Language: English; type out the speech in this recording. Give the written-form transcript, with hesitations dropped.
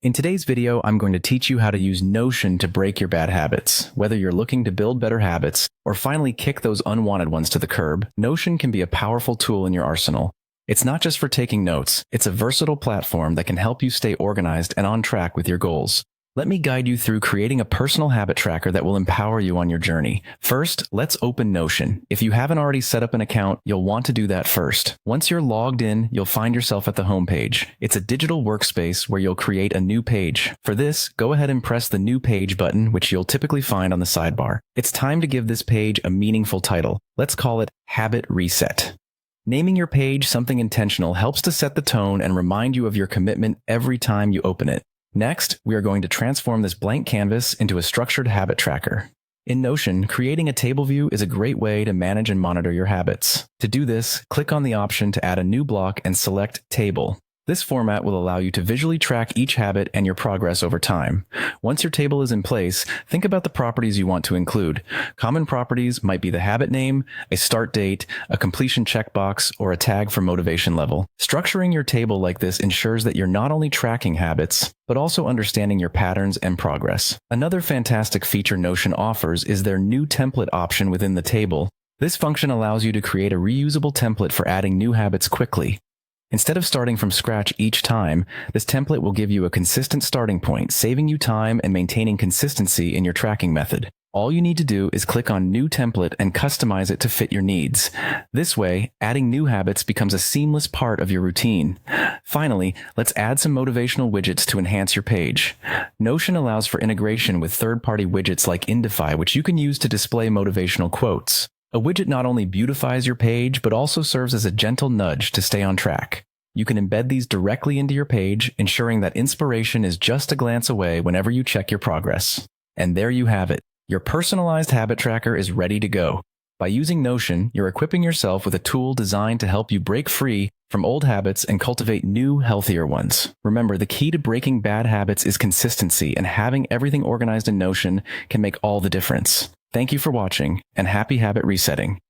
In today's video, I'm going to teach you how to use Notion to break your bad habits. Whether you're looking to build better habits or finally kick those unwanted ones to the curb, Notion can be a powerful tool in your arsenal. It's not just for taking notes, it's a versatile platform that can help you stay organized and on track with your goals. Let me guide you through creating a personal habit tracker that will empower you on your journey. First, let's open Notion. If you haven't already set up an account, you'll want to do that first. Once you're logged in, you'll find yourself at the home page. It's a digital workspace where you'll create a new page. For this, go ahead and press the New Page button, which you'll typically find on the sidebar. It's time to give this page a meaningful title. Let's call it Habit Reset. Naming your page something intentional helps to set the tone and remind you of your commitment every time you open it. Next, we are going to transform this blank canvas into a structured habit tracker. In Notion, creating a table view is a great way to manage and monitor your habits. To do this, click on the option to add a new block and select Table. This format will allow you to visually track each habit and your progress over time. Once your table is in place, think about the properties you want to include. Common properties might be the habit name, a start date, a completion checkbox, or a tag for motivation level. Structuring your table like this ensures that you're not only tracking habits, but also understanding your patterns and progress. Another fantastic feature Notion offers is their new template option within the table. This function allows you to create a reusable template for adding new habits quickly. Instead of starting from scratch each time, this template will give you a consistent starting point, saving you time and maintaining consistency in your tracking method. All you need to do is click on New Template and customize it to fit your needs. This way, adding new habits becomes a seamless part of your routine. Finally, let's add some motivational widgets to enhance your page. Notion allows for integration with third-party widgets like Indify, which you can use to display motivational quotes. A widget not only beautifies your page, but also serves as a gentle nudge to stay on track. You can embed these directly into your page, ensuring that inspiration is just a glance away whenever you check your progress. And there you have it. Your personalized habit tracker is ready to go. By using Notion, you're equipping yourself with a tool designed to help you break free from old habits and cultivate new, healthier ones. Remember, the key to breaking bad habits is consistency, and having everything organized in Notion can make all the difference. Thank you for watching, and happy habit resetting.